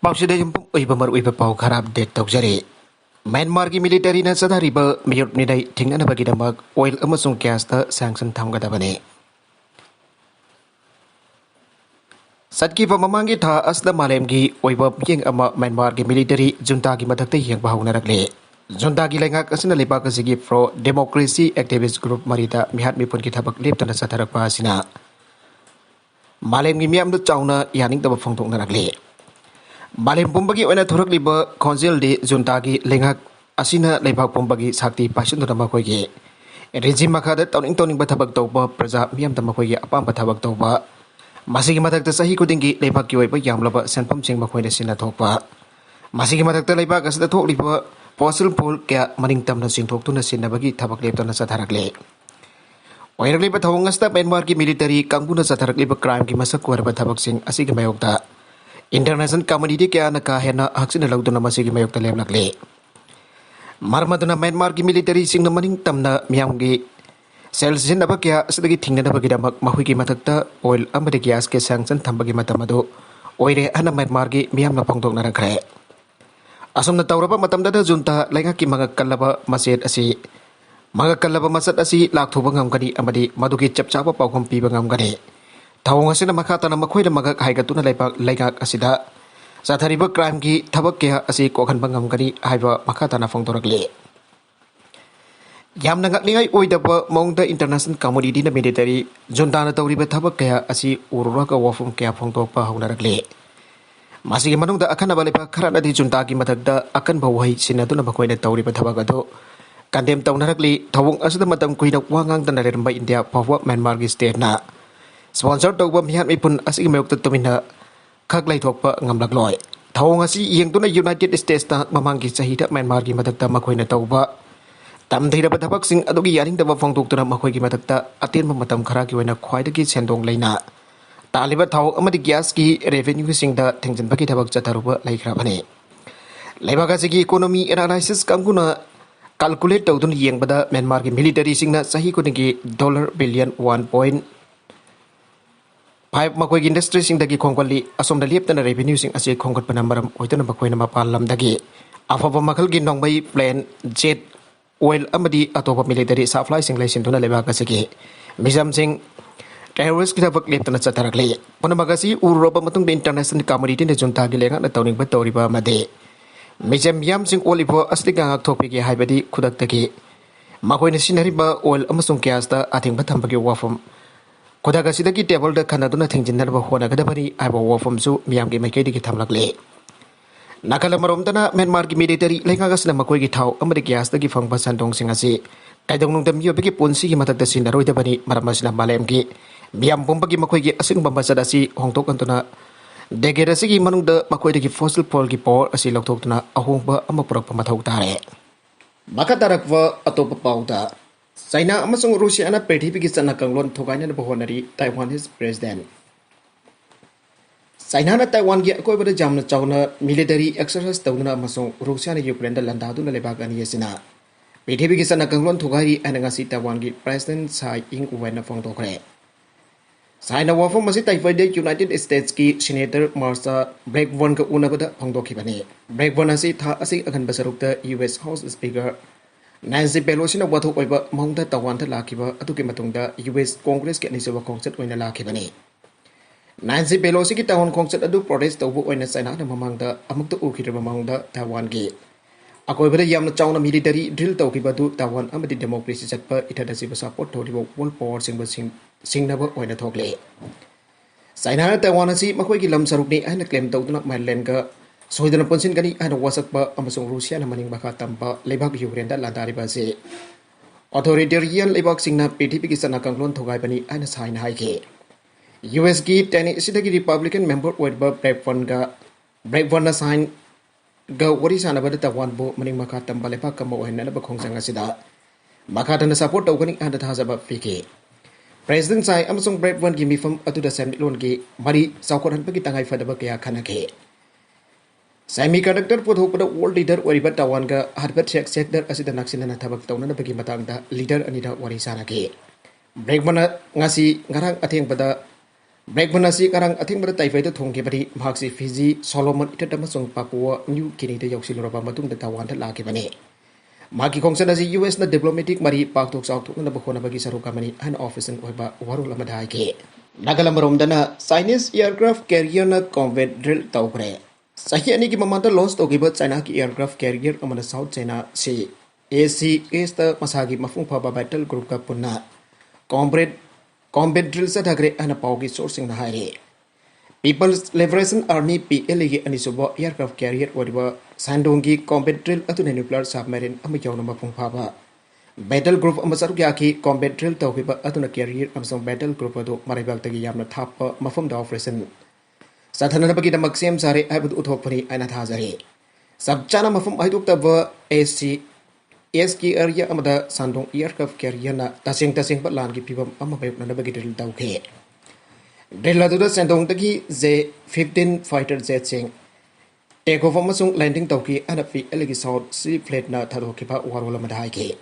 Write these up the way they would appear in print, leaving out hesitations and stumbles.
ꯄꯥꯎꯁꯤꯗ ꯌꯨꯝꯐꯝ ꯑꯣꯏꯕ ꯃꯔꯨꯑꯣꯏꯕ ꯄꯥꯎ ꯈꯔ ꯑꯞꯗꯦꯠ ꯇꯧꯖꯔꯤ꯫ ꯃ꯭ꯌꯥꯟꯃꯥꯔꯒꯤ ꯃꯤꯂꯤꯇꯔꯤꯅ ꯆꯠꯊꯔꯤꯕ ꯃꯤꯑꯣꯠ ꯃꯤꯅꯩ ꯊꯤꯡꯅꯅꯕꯒꯤꯗꯃꯛ ꯑꯣꯏꯜ ꯑꯃꯁꯨꯡ ꯒ꯭ꯌꯥꯁꯇ ꯁꯦꯡꯁꯟ ꯊꯝꯒꯗꯕꯅꯤ꯫ ꯆꯠꯈꯤꯕ ꯃꯃꯥꯡꯒꯤ ꯊꯥ ꯑꯁꯤꯗ ꯃꯥꯂꯦꯝꯒꯤ ꯑꯣꯏꯕ ꯃꯤꯠꯌꯦꯡ ꯑꯃ ꯃ꯭ꯌꯥꯟꯃꯥꯔꯒꯤ ꯃꯤꯂꯤꯇꯔꯤ ꯖꯨꯟꯇꯥꯒꯤ ꯃꯊꯛꯇ ꯌꯦꯡꯕ ꯍꯧꯅꯔꯛꯂꯤ꯫ ꯖꯨꯟꯇꯥꯒꯤ ꯂꯩꯉꯥꯛ ꯑꯁꯤꯅ ꯂꯩꯕꯥꯛ ꯑꯁꯤꯒꯤ ꯄ꯭ꯔꯣ ꯗꯦꯃꯣꯀ꯭ꯔꯦꯁꯤ ꯑꯦꯛꯇꯤꯕꯤꯁꯠ ꯒ꯭ꯔꯨꯞ ꯃꯔꯤꯗ ꯃꯤꯍꯥꯠ ꯃꯤꯄꯨꯟꯒꯤ ꯊꯕꯛ ꯂꯦꯞꯇꯅ ꯆꯠꯊꯔꯛꯄ ꯑꯁꯤꯅ ꯃꯥꯂꯦꯝꯒꯤ ꯃꯤꯌꯥꯝꯗ ꯆꯥꯎꯅ ꯌꯥꯅꯤꯡꯗꯕ ꯐꯣꯡꯗꯣꯛꯅꯔꯛꯂꯤ꯫ ꯃꯥꯂꯦꯝ ꯄꯨꯝꯕꯒꯤ ꯑꯣꯏꯅ ꯊꯣꯔꯛꯂꯤꯕ ꯈꯣꯟꯖꯦꯜꯗꯤ ꯖꯨꯟꯇꯥꯒꯤ ꯂꯩꯉꯥꯛ ꯑꯁꯤꯅ ꯂꯩꯕꯥꯛ ꯄꯨꯝꯕꯒꯤ ꯁꯛꯇꯤ ꯄꯥꯏꯁꯤꯟꯗꯨꯅ ꯃꯈꯣꯏꯒꯤ ꯔꯦꯖꯤꯝ ꯃꯈꯥꯗ ꯇꯧꯅꯤꯡꯕ ꯊꯕꯛ ꯇꯧꯕ, प्रजा ꯃꯤꯌꯥꯝꯗ ꯃꯈꯣꯏꯒꯤ ꯑꯄꯥꯝꯕ ꯊꯕꯛ ꯇꯧꯕ, ꯃꯁꯤꯒꯤ ꯃꯊꯛꯇ ꯆꯍꯤ ꯈꯨꯗꯤꯡꯒꯤ ꯂꯩꯕꯥꯛꯀꯤ ꯑꯣꯏꯕ ꯌꯥꯝꯂꯕ ꯁꯦꯟꯐꯝꯁꯤꯡ ꯃꯈꯣꯏꯅ ꯁꯤꯟꯅꯊꯣꯛꯄ, ꯃꯁꯤꯒꯤ ꯃꯊꯛꯇ ꯂꯩꯕꯥꯛ ꯑꯁꯤꯗ ꯊꯣꯛꯂꯤꯕ ꯐꯣꯁꯤꯜ ꯐꯨꯜ ꯀꯌꯥ ꯃꯅꯤꯡꯇꯝꯅ ꯆꯤꯡꯊꯣꯛꯇꯨꯅ ꯁꯤꯟꯅꯕꯒꯤ ꯊꯕꯛ ꯂꯦꯞꯇꯅ ꯆꯠꯊꯔꯛꯂꯤ꯫ ꯑꯣꯏꯔꯛꯂꯤꯕ ꯊꯧꯑꯣꯡ ꯑꯁꯤꯗ ꯃ꯭ꯌꯥꯟꯃꯥꯔꯒꯤ ꯃꯤꯂꯤꯇꯔꯤ ꯀꯥꯡꯕꯨꯅ ꯆꯠꯊꯔꯛꯂꯤꯕ ꯀ꯭ꯔꯥꯏꯝꯒꯤ ꯃꯁꯛ ꯑꯣꯏꯔꯕ ꯊꯕꯛꯁꯤꯡ ꯑꯁꯤꯒꯤ ꯃꯥꯌꯣꯛꯇ इंटरनेशनल कम्युनिटी क्या का हेना हक्सिन लौदुना मसिगी मयोक्ता लेबलकले। मरम अदुना म्यांमार की मिलिटरी सिंगना मनिंग तमना मियामगी सेल सिजनब क्या असदगी थिंगनबगिदमक महुगी मथक्ता ऑयल अमदि गैस के सैंक्शन थंबगी मतम अदु ओइरे हना म्यांमार की मियामना फोंदोकनरखरे। असमना तौरबा मतमदा जुंता लैंगा की मगक कल्लबा मसेट असी मगक कल्लबा मसत असी लाखथुबा ngamgani amadi madugi chapchaba पाउखम पीबा ngamgani। थौंग असिना मखा तना मखोइदा मगक हाइगतुना लैंगाक असिदा चाथरिबा क्राइम की थबक क्या असी कोखनबा ngamgani हाइबा मखा तना फोंदोरकले। यामना ngaklingai oidaba mongda international community ना मिलिटरी जुंताना तौरिबा थबक क्या असी उरुराका वफम क्या फोंदोकपा हौनरकले। मासिगी मनुंगदा अखनबा लेबा खरानादि जुंतागी मथक्दा अकनबा वही सिनदुना मखोइना तौरिबा थबक अदो कंडेम तौनरकली। थौंग असिदा मतम कुइना वांगांगदना लेरंबा इंडिया फावबा म्यांमारगी स्टेटना स्पॉन्सर तौबा मिहात मिपुन असिगी मयोक्ता तुमिना खक लैथोकपा ngamlakloy। थौंग असी येंगदुना यूनाइटेड स्टेट्सना ममांगी चहिदा म्यांमारगी मथक्ता मखोइना तौबा तमधैरबा थबकसिंग अदुगी यानिंगदबा फोंदोक्तुना मखोइगी मथक्ता अतेनबा मतम खरागी ओइना ख्वाइदगी सेंदोंग लैना तालिबा थाव अमदि गैस की रेवेन्यू सिंगदा थेंजनबगी थबक चथरुबा लैखराबने। लेबाक असिगी इकोनॉमी एनालिसिस कांगुना कैलकुलेट तौदुना येंगबदा म्यांमारगी मिलिटरी सिंगना सही खुदिंगी डॉलर बिलियन 1.5 मखोइगी इंडस्ट्री सिंगदगी खोंगली असोमदा लेप्तना रेवेन्यू सिंग असे खोंगतपना मरम ओइदना मखोइना मपाल लमदगी अफबा मखलगी नोंगबै प्लेन जेट ऑयल अमदी अतोपा मिलिटरी सप्लाई सिंग लैसिंदुना लेबाक असिगी मिजम सिंग टेररिस्ट की थबक लेप्तना चथरकले। पुनमगसी उरुरबा मतुंग इंटरनेशनल कम्युनिटी ने जुंतागी लेंगाना तौनिंगबा तौरिबा मदे मिजम याम सिंग ओलिबो असली गांगक थोपिगे हाइबदी खुदक्तगी मखोइना सिनरिबा ऑयल अमसुंग गैसता अथिंगबा थंबगी वफम खुदगसिदगी टेबल दा खनादुना थिंजिनरबा होनागदबनी आइबा वफमसु मियामगी माइकैदगी थमलकले। नाकल मरोमदना म्यांमार की मिलिटरी लेंगागसना मखोइगी थाव अमदि गैसदगी फंगबा संदोंग सिंग असी काइदोंनुंगदा मियोबगी पुंसिगी मथक्ता सिनरोइदबनी मरमसना मालेमगी मियाम पुंबगी मखोइगी असिंगबा मसद असी होंगतोकंतुना डेगेट असिगी मनुंगदा मखोइदगी फॉसिल फॉलगी पावर असी लौथोक्तुना अहोंगबा अमा पुरकपा मथौ तारे। मखा तारकवा अतोपा पाउदा चाइना अमसुंग रूसियाना पृथ्वीगी चना कंगलोन थोगाइनबा honorary Taiwanese president. China Taiwan की अकोइबदा जामना चाउना मिलिटरी एक्सरसाइज तौदुना अमसुंग रूसियाना यूक्रेन दा लंदादुना लेबाक अनी असिना पृथ्वीगी चना कंगलोन थोगाइरी आइना ngasi ताइवान की प्रेसिडेंट साइ इंग उवेना फोंदोखरे। साइना वफम असी ताइवाइदे यूनाइटेड स्टेट्स की सीनेटर मार्सा ब्लैकबर्न का उनबदा फोंदोखिबने। ब्लैकबर्न असी था असी अगनबा सरुकता यूएस हाउस स्पीकर नैंसी पेलोसीना वाथोक ओइबा मौंगदा ताइवानदा लाखिबा अदुगी मतुंगदा यूएस कांग्रेस के अनिसुबा खोंगचत ओइना लाखिबने। नैंसी पेलोसी की टाउन खोंगचत अदु प्रोटेस्ट तौबा ओइना चाइनाना ममांगदा अमुक्ता उखिरबा मौंगदा ताइवान की अकोइबदा यामना चाउना मिलिटरी ड्रिल तौखिबदु ताइवान अमदि डेमोक्रेसी चटपा इथादसिबा सपोर्ट तौरिबा वर्ल्ड पावर सिंगनबा ओइना थोकले। चाइनाना ताइवान असी मखोइगी लम सरुकनी आइना क्लेम तौदुना माइलैंडगा सोइदना पुनसिनगनी आइना वासकपा अमसुंग रूसियाना मनिंग मखा तंबा लेबाक यूक्रेनदा लादारिबा से ऑथोरिटेरियन लेबाक सिंगना पृथ्वीगी चना कंगलोन थोगाइबनी आइना साइना हाइके। यूएस की टेनिसिदगी रिपब्लिकन मेंबर ओइबा ब्लैकबर्न साइन गा वरी सानबदा ताइवानबो मनिंग मखा तंबा लेबाक कम ओइननबा खोंगजंग असिदा मखादना सपोर्ट तौगनी आदा थाजबा फिके। प्रेसिडेंट साइ अमसुंग ब्लैकबर्न की मिफम अदुदा सेमिलोन की मरी साउखरहनबगी तंगाइ फदबा कया खनखे। सेमीकंडक्टर पुथोकपदा वर्ल्ड लीडर ओइबा ताइवानगा हरबत सेक्टर असिदा नक्सिनना थबक तौननबगी मतंगदा लीडर अनिदा वरी सानखे। Blackburn ngasi ngarang athengpada Blackburn asi karang athing bar taifai da thongke bari maksi Fiji Solomon itat amasung Papua New Guinea da yausiloraba matung da Taiwan da laki bani maki khongsan asi US na diplomatic mari paktok sauk thuk na bakhona bagi saruka mani an office an oiba warul amadai ke nagalam romdana Chinese aircraft carrier na combat drill toukhre sahi ani ki mamanta launch togiba China ki aircraft carrier amana South China se ACS ta masagi mafung phaba battle group ka punna combat drill sa thagre ana paugi sourcing na haire People's Liberation Army PLA ki anisubo aircraft carrier wadiba Sandongi combat drill atuna nuclear submarine ama yawna mafung phaba battle group ama saru kya ki combat drill tawhiba atuna carrier amsong battle group ado maribak tagi yamna thappa mafum da operation sathana bagi da maksem sare aibud uthokpani aina thajare sabchana mafum aiduk tab AC SK area amada Sandong aircraft carrier na tasing batlan ki pibam ama bayuk na bagi drill tawke drill adu da Sandong tagi Z-15 fighter jet sing take off amasung landing tawki ana PLA ki South Sea Fleet na thadoki pa warwala madai ke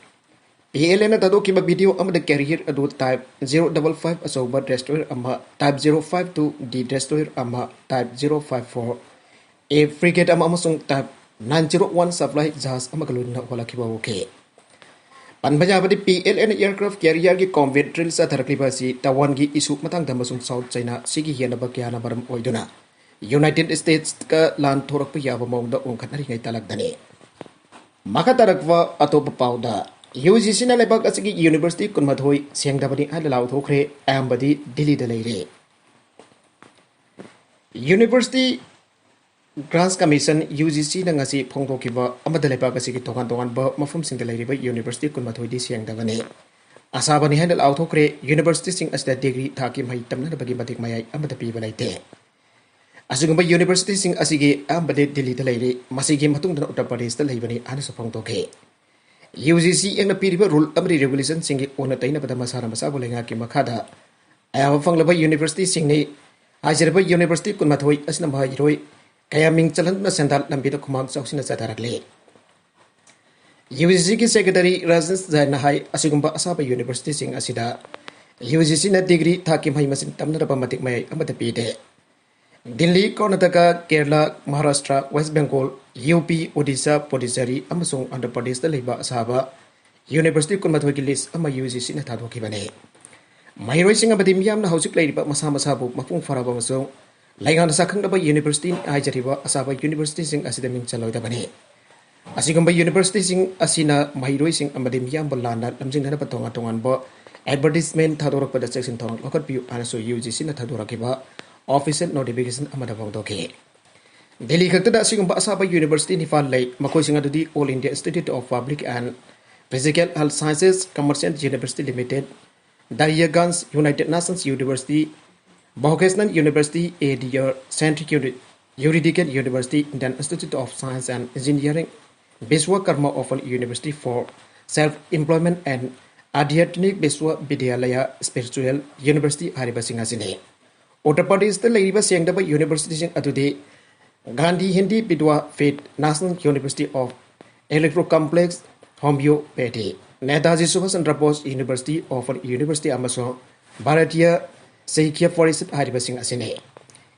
PLA na thadoki ba video amada carrier adu type 055 asoba destroyer ama type 052D destroyer ama type 054 a frigate ama amasung type 901 supply jahaz ama kalun na wala ki ba okay panbaja badi PLA na aircraft carrier ki combat drill sa tharakli ba si Taiwan ki isu matang damasung South China sigi hiana ba kya na baram oiduna United States ka lan thorak pa yaba mawda ongkhat nari ngai talak dani maka tarakwa atop pauda UGC na lebak asigi University kunmathoi sengdabani halalau thokre ambadi Delhi da leire University Grants Commission UGC na ngasi phongthokiba amada lebak asigi tokan ba mafum sing da leire University kunmathoi di sengdabani asabani halalau thokre University sing asda degree thaki mai tamna bagi batik mayai amada pi balaite asugamba University sing asigi ambade Delhi da leire masigi matung da Uttar Pradesh da leibani ana sopong toke UGC engna piriba rule amri regulation singi ona taina pada masara masa bolenga ki makhada ayawa fanglaba University singni ajirba University kunmathoi asna bhai kaya ming chalan na sendal lambi da khumang chausina chadarakle UGC ki secretary Rajesh Jain hai asugamba asaba University sing asida UGC na degree thaki mai masin tamna ba matik mai amata pide Delhi, Karnataka, Kerala, Maharashtra, West Bengal, UP, Odisha, Puducherry, amasung Andhra Pradesh da leiba asaba University kunmathoi ki list ama UGC na thadhoki bane Mahiroi sing abadi miyam na hausik leiba masa bu mafung faraba masung laingan sakhang da University ajariba asaba University sing asida ming chaloi da bane asigamba University sing asina mahiroi sing abadi miyam bolana lamjing na patongan ba advertisement thadorak pada section thong lokat piu anaso UGC na thadoraki ba official notification amada bangdoke Delhi khakta sigumba asaba University nifal lay makoi singa dudi All India Institute of Public and Physical Health Sciences Commercial University Limited Dariyagans United Nations University Vocational University ADR Central Juridical University Indian Institute of Science and Engineering Biswakarma Open University for Self-Employment and Adhyatmic Biswa Vidyalaya Spiritual University Hariba Singasine Uttar Pradesh da leiriba sengdaba University sing atude Gandhi Hindi Bidwa Faith National University of Electrocomplex Homeopathy Netaji Subhash Chandra Bose University of University amaso Bharatiya Saikya Forest hariba sing asine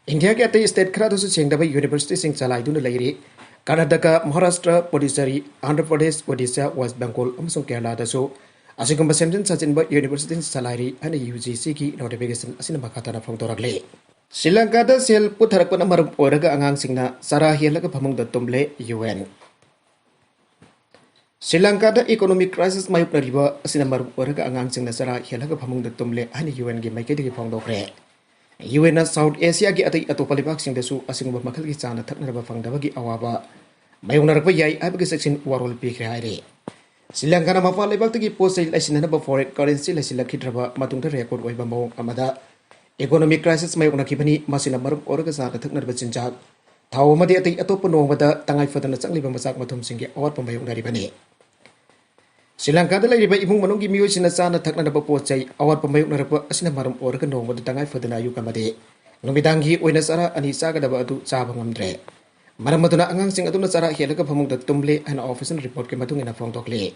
India ke atai state khara dosu sengdaba University sing chalai dun leiri Karnataka Maharashtra Puducherry Andhra Pradesh Odisha West Bengal amasong Kerala dasu Asigamba Semjin Sachinba University Salari and UGC ki notification asina makata na phongtorakle Sri Lanka da sel putharakpa na marum oraga angang singna sara hialaga phamung da tumle UN Sri Lanka da economic crisis mayuk na riba asina marum oraga angang singna sara hialaga phamung da tumle ani UN gi maikedi gi phongtokre UN na South Asia gi atai atopa libak sing desu asingba makhal gi chana thakna ba phangdaba gi awaba mayung narakpa yai abagi section warol pikre haire Sri Lanka na mafal lebak tagi posai laisina ba foreign currency laisila khidraba matungda record oiba mawong amada economic crisis mayok nakibani masina marum oraga sa thaknar ba chinjak thaw madi atai atop nongmada tangai fadana changliba masak mathum singge awat pamayok nari bani Sri Lanka da laiba imung manunggi miyo sina sana thakna ba pochai awat pamayok narapa asina marum oraga nongmada tangai fadana yu kamade numidangi oina sara ani saga da ba atu chaba ngamdre Maramaduna angang sing aduna sara hialaga phamung da tumle an official report ke matung ina phongtokle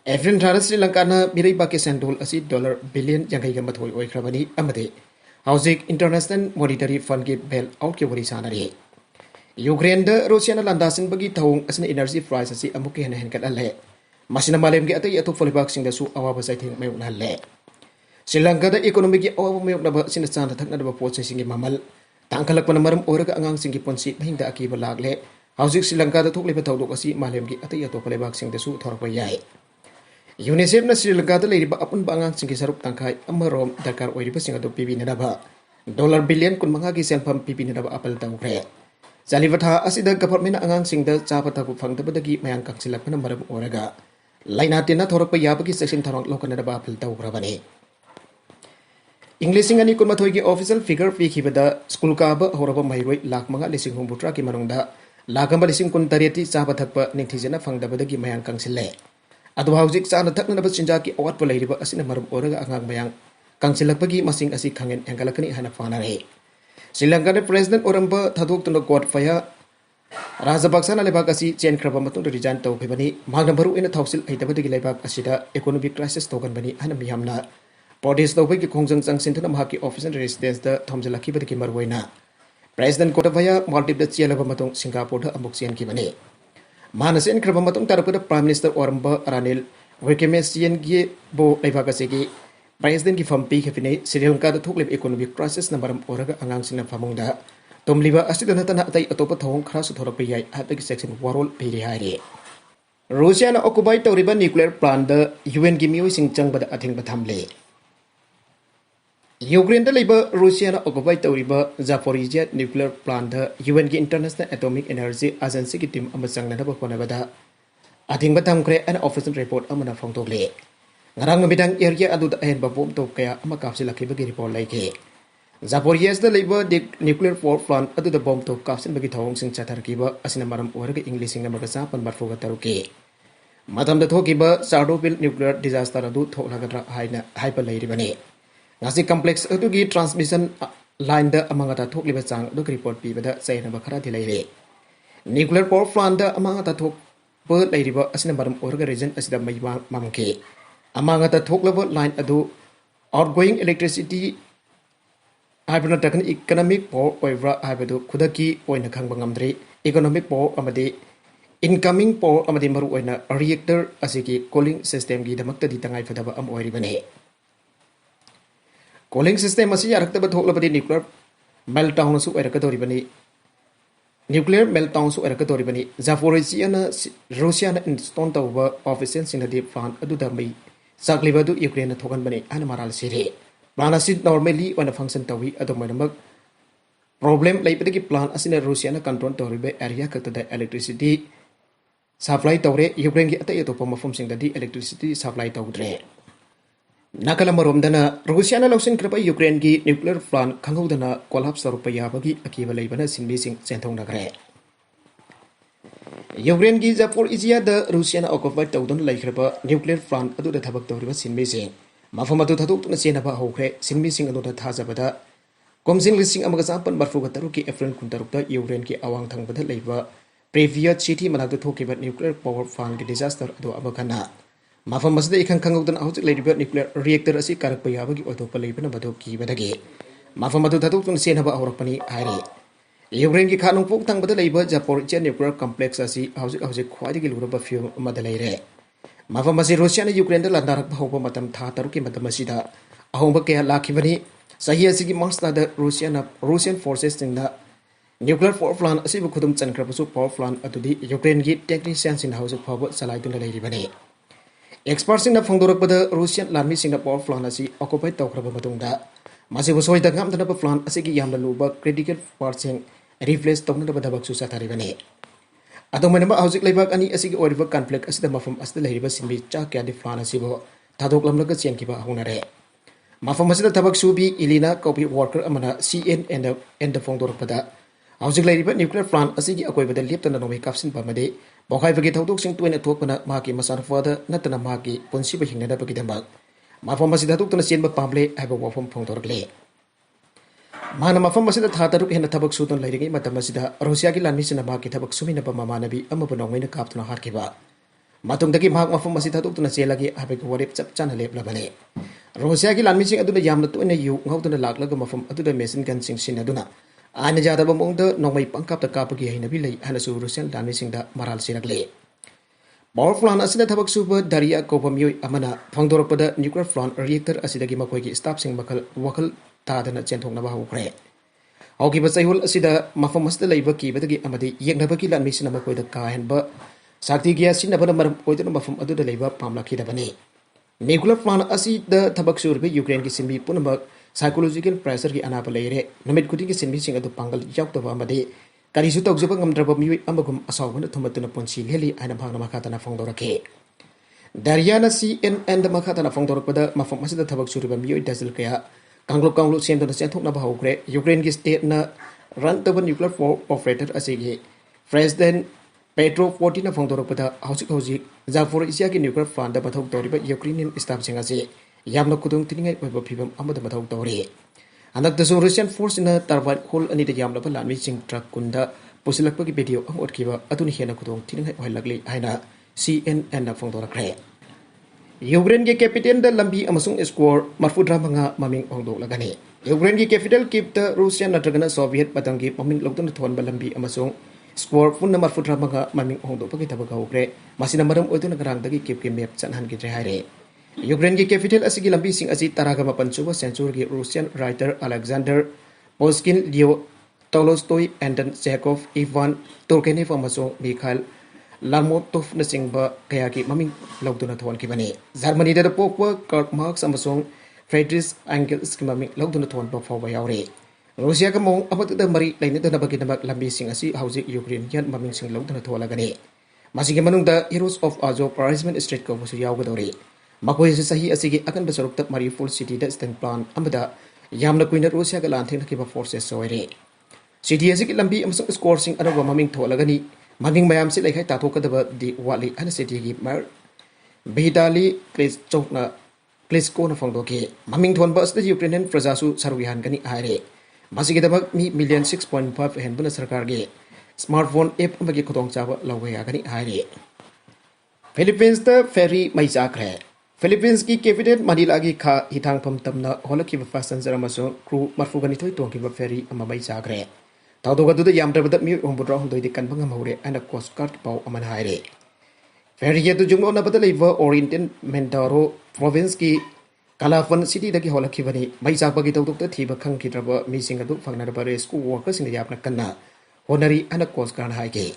Efrin Thara Sri Lanka na mirai ba ke sandol asi $1 billion yangai ga mathoi oi khrabani amade hauzik international monetary fund ki bail out ki wari sanari Ukraine da Russia na landasin bagi thawng asina energy price asi amuk hen hen kat alle masina malem gi atai atop folibak sing da su awa ba sai thing mayuk na le Sri Lanka da economy gi awa mayuk na ba sina chan thak na ba pot sing gi mamal tangkalak pan maram oraga angang sing gi ponsi bhing da aki ba lagle hauzik Sri Lanka da thok le ba thawdok asi malem gi atai atop folibak sing da su thor ba yai UNICEF na Sri Lanka da leiriba apun ba angang sing gi sarup tangkai amarom dakar oiriba sing ado pibi na ba dollar billion kun manga gi senpham pibi na ba apal tawkre Zalivatha asida government angang sing da chapa taku phang da badagi mayang kaksilak na maram oraga laina tina thorak pa yabagi section tharang lokana da ba apal tawkrabani English ani kun mathoi gi official figure fi khibada school ka ba horaba mairoi lakh manga lising humbutra ki manungda lakamba lising kun tariati chapa thakpa ningthijana phangda badagi mayang kangsile adu haujik chana thakna ba chinja ki awat pa leiriba asina maram oraga angang mayang kangsilakpagi masing asi khangen engalakani hana fanare Sri Lanka president oramba thadok tuna court fire Rajapaksa na lebak asi chen kraba matung resign taw phibani magna baru ina thausil aitabadagi lebak asida economic crisis togan bani hana miyamna protest taw ki khongjang changsin thuna mahaki official residence da thomjalaki badagi marwaina president court fire multiple chelaba matung Singapore da amuk chen ki bani manasen kraba matung tarapda prime minister oramba Ranil Wickremesinghe gi bo lebak asigi President ki fampi khapine Sri Lanka da thoklib economic crisis na maram oraga angang sina famungda tomliba asida natana atai atopa thong khara su thorak yai habeki section warol piri haire Russia na occupy tawriba nuclear plant da UN gi mioi sing changbada athing bathamle Ukraine da leiba Russia na occupy tawriba Zaporizhia nuclear plant da UN gi International Atomic Energy Agency ki team amachang na ba khona bada athing bathamkre an official report amana phongtokle ngarang nubidang area adu da hen babom to kaya ama kapsil lakhi bagi report laike Zaporizhia da leiba nuclear power plant adu da bomb to kapsil bagi thawng sing chathar ki ba asina maram oraga english sing namaga sa pan barfu ga taruke matam da thoki ba Chernobyl nuclear disaster adu tholagadra haina haipa leiri bani ngasi complex adu gi transmission line da amanga ta thokliba chang adu report pi bada chaina ba khara dilaire nuclear power plant da amanga ta thok ba leiriba asina maram oraga region asida mai mamke amanga ta thoklaba line adu outgoing electricity haibna takan economic power oivra haibadu khudaki oina khangba ngamdri economic power amadi incoming power amadi maru oina reactor asiki cooling system gi damakta di tangai fadaba am oiribane cooling system asi yarakta thoklabadi nuclear meltdown su oirakadoribani nuclear meltdown su oirakadoribani Zaporizhia na Russia na install tawba official sinadi plant adu da mai Saklibadu Ukraine thogan bani ana maral sire plan asi normally when a function tawi ado manamak problem laipadagi plan asina Russia na control toribe area ka da electricity supply tawre Ukraine gi atai to pom sing da di electricity supply tawdre nakala marom dana Russia na lausin krapa Ukraine gi nuclear plant khangau dana collapse rupaya bagi akiba laibana sinbi sing senthong nagre Ukraine gi Zaporizhia da Russia na occupy tawdon laikhraba nuclear plant adu da thabak tawriba sinmi sing mafam adu thaduk tuna sena ba hokre sinmi sing adu da thajabada komsing lising amaga sampan barfu ga taruki April kuntaruk da Ukraine ki awang thangbada leiba previous city manakta thokiba nuclear power plant ki disaster adu abakana mafam masda ikhang khangaudan ahujik leiba nuclear reactor asi karak pa yabagi otopa leibana badu ki badagi mafam adu thaduk tuna sena ba horakpani aire Ukraine ki khanung pok tang bada leiba Zaporizhia nuclear complex asi hausi khwadi gi luraba fium madalaire mafam asi Russia na Ukraine da landarak bhawba matam tha taruki matam asida ahongba ke lakhibani sahi asi gi march da Russian forces singna nuclear power plant asi bu khudum chankrabasu power plant atudi Ukraine gi technicians in house phawba salai tun leiribani experts in the phongdorak bada Russian army singna power plant asi occupy tawkraba matungda masi bu soida ngam dana plant asi gi yamla luba critical parts replace tawna da badabak su sathari bane adomana hauzik leibak ani asigi oriba conflict asida mafam asida leiriba simbi cha kya di plan asibo thadok lamlaga chen kiba hunare mafam asida thabak subi Ilina copy worker amana CN and the founder pada hauzik leiriba nuclear plant asigi akoi bada leptana nomi kapsin pamade bokhai bagi thodok sing tuina thokpana maki masar fada natana maki ponsi ba hingna da bagi dambak mafam asida thok tuna chen ba pamle aiba wafam phongdorgle Mana mafam masida thataruk hena thabak sudon lairigi matam masida Russia gi lanmi sina ba ki thabak sumina ba mamanabi amma banongina kaptuna harkiba matungdagi mahak mafam masida tuna selagi habe ko warip chap chana lep labane Russia की लानमिसिंग अदुदा यामना तोइना यु ngawduna laklaga mafam aduda machine gun sing sin aduna aina jadaba mongda nongmai pangkap ta kapagi hainabi lei hanasu Russian laanmising da maral sirakle power plant asida thabak suba daria kopamioi amana phangdorpada nuclear plant reactor asidagi makoigi staff sing makal wakal tadana chenthokna ba hokre auki ba chaihul asida mafam asda leiba ki badagi amadi yegnabaki laanmisina makoida ka henba sakti gya sinabana maram oiduna mafam aduda leiba pamlakhi dabani nuclear plant asida thabak surbe Ukraine ki simbi punabak psychological pressure ki anapa leire namit kuti ki sinbi sing adu pangal yaktaba amadi karisu tokjaba ngamdraba miwi amagum asawbana thumatuna ponsi leli aina bhangna makhatana phongdorake Dariana CNN da makhatana phongdorakpada mafam asida thabak suriba miwi dazil kaya kanglo semdona senthokna ba hokre Ukraine ki state na run taba nuclear operator asigi President Petro 14 na phongdorakpada hausi Zaporizhia ki nuclear plant da bathok toriba Ukrainian staff sing ase yamna kudung tiningai oiba phibam amada bathok tori anak da Russian force na tarwat hol ani da yamna ba lanmi sing truck kunda pusilakpa ki video ang otkiba atuni hena kudung tiningai oilakli aina CNN na phongdorakre Ukraine ki capital da lambi amasung score marfudra manga maming ongdok lagani Ukraine ki capital kip da Russian natragana Soviet patangi maming lokdon thon ba lambi amasung score punna marfudra manga maming ongdok pagi tabaka okre masina maram oiduna garang dagi kip ki map chanhan ki haire Ukraine ki capital asigi lambi sing asi taraga mapan suba century ki Russian writer Alexander Pushkin Leo Tolstoy and Chekhov Ivan Turgenev amasung Mikhail Lermontov na singba kaya ki maming lawduna thon ki bani Germany da pokwa Karl Marx amasung Friedrich Engels ki maming lawduna thon ba fawa yaure Russia ka mong amat da mari lain da nabagi nabak lambi sing asi hauji Ukraine yan maming sing lawduna thola gani masigi manung da Heroes of Azov Parliament Street ko busu yaw gadori makoi se sahi asigi akan basaruk tak Mariupol city da stand plan amada yamna kuina Russia ka lan thengna ki ba forces soire city asigi lambi amasung score sing anawa maming thola gani maming mayam se laikhai ta thokadaba di wali ana city gi mar Vitali Klitschko na phongdoki maming thon bas da Ukrainian prajasu sarwihan gani aire masigi dabak mi million 6.5 henbuna sarkar gi smartphone app amagi khotong chawa lawe gani aire Philippines da ferry mai chakre Philippines ki capital Manila gi kha hitang pham tamna holaki ba passenger amaso crew marfugani thoi tongki ba ferry ama mai chakre tawdoga du da yamdra mi ombudra hondoi de kan bangam hore and coast guard pau aman haire ferry ye du jungno na badal iwa Oriental Mindoro province ki Kalafan city dagi holaki bani mai chakba gi tawdok ta thiba khang ki draba mi singa du phangna ba rescue workers in yapna kanna honari and coast guard haike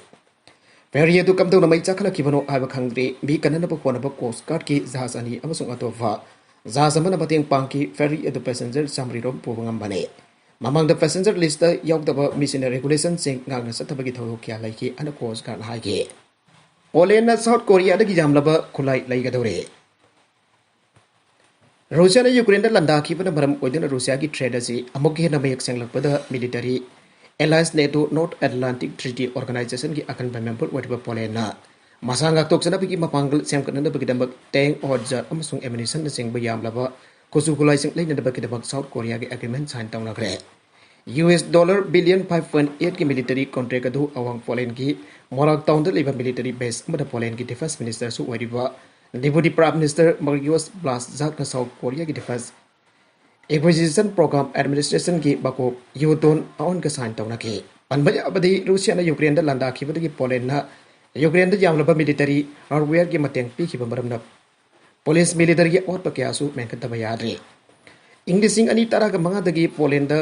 ferry du kam na mai chakhala ki bano aba khangre mi kanana ba khona ba coast guard ki jahaz ani amasung atofa jahaz amana bateng pangki ferry edu passenger samri rom pobangam bane mamang the passenger list da yaukdaba mission regulation sing ngangna sathabagi thawok kya laiki ana coast guard haike Poland na South Korea dagi jamlaba khulai laigadore Russia na Ukraine da landa ki bana maram oiduna Russia ki trade asi amok hena mayak senglakpada military Alliance NATO North Atlantic Treaty Organization ki akan member wadiba Poland na masanga tok sana pigi mapangal sem kanana bagi dambak tank order amasung ammunition na sing bayam laba kosu kulai sing lain na bagi dambak South Korea ki agreement sign taw nakre US dollar billion 5.8 ki military contract adu awang Poland ki morak town da liba military base amada Poland ki defense minister su wadiba Deputy Prime Minister Mariusz Blaszczak na South Korea ki defense acquisition program administration ki bako yuton aon ka sign taw naki panbaya abadi Russia na Ukraine da landa ki badagi Poland na Ukraine da jamlaba military hardware ki mateng pi ki bamaram na police military ki or pakyasu menkan tabayadre English ani tara ka mga dagi Poland da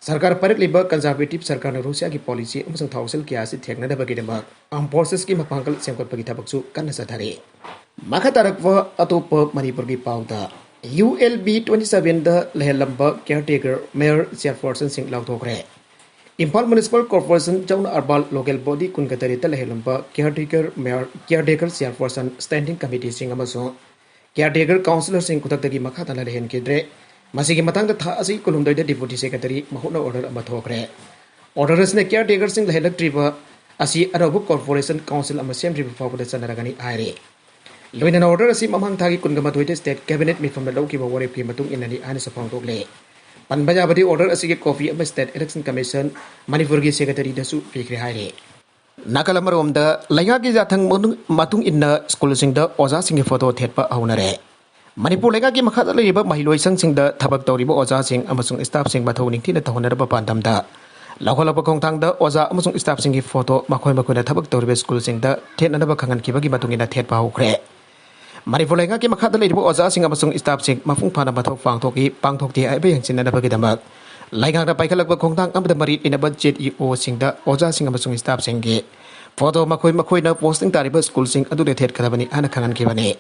sarkar parik liba conservative sarkar na Russia ki policy amasang thousel kya si thekna da bagi dama armed forces ki mapangkal semkot bagi tabaksu kan sa thare makatarakwa atopa Manipur ki pauda ULB 27 da lehelamba caretaker mayor chairperson sing lauthokre Impal Municipal Corporation Jauna Arbal local body kungatari ta lehelamba caretaker mayor caretaker chairperson standing committee sing amasong caretaker councillor sing kutak gi makha tala lehen kidre masigi matang da tha asi kulumdoi da deputy secretary mahuna order ama thokre orders ne caretaker sing lehelak triba asi arabu corporation council ama sem triba fawda chanaragani aire loina order asi mamang thagi kungama thoide state cabinet mi from the loki ba wore pri matung inani ani sapang tokle panbaya badi order asi ge copy ama state election commission manipur gi secretary da su pikre haire nakalamar omda laiga gi jathang matung inna school sing da oja sing ge photo thetpa aunare Manipur lega ki makhat le ba mahiloi sang sing da thabak tori ba oza sing amasung staff sing ba thoni thina thonara ba pandam da lakhol ba khong thang da oza amasung staff sing ki photo makhoi makhoi da thabak tori ba school sing da thena na ba khangan ki ba gi matung ina thet ba hokre Manipur lega ki makhat le ba oza sing amasung staff sing mafung phana ba thok phang thoki pang thok ti ai ba yang chin na ba gi damak laigang da paikhalak ba khong thang am da marit ina ba JEO sing da oza sing amasung staff sing ki photo makhoi na posting tari ba school sing adu de thet khadabani ana khangan ki bani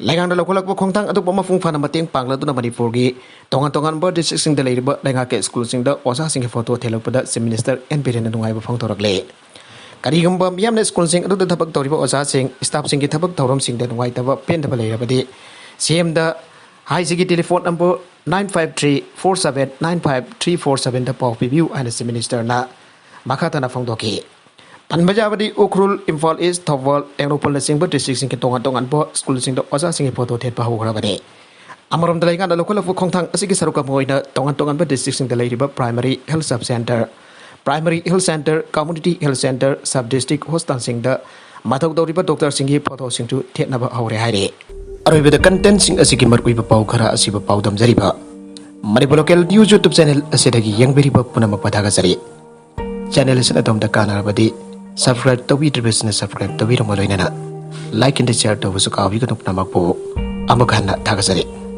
Laigang dalam kolak bukong tang atau pemafung fana mating pangla tu nama Manipur gi tongan ber district sing dalai riba laigang ke school sing da osa sing foto telok pada si minister NPN na dungai bufang torak le kari gamba miam ne school sing adu da thapak toriba osa sing staff sing ki thapak thorom sing da dungai taba pen da balai rabadi CM da hai sigi telephone number 9534795347 da pau review and si minister na makata na fong doki Panbajabadi Ukrul Imphal East Thawal Tengropol na singba district sing tongan po school sing do osa sing photo thet pa hukra bani Amarom dalai nga lokol fu khongthang asigi saruka moina tongan ba district sing dalai riba primary health sub center community health center sub district hospital sing da mathok do riba doctor sing hi photo sing tu thet na ba haure haire aroi the content sing asigi marui ba pau khara asiba pau dam jariba Manipur local news YouTube channel asidagi yang beriba punama padaga jari channel sina dom da kana badi subscribe to be business subscribe to be like and share to was a copy of Namako Amakana Tagasari.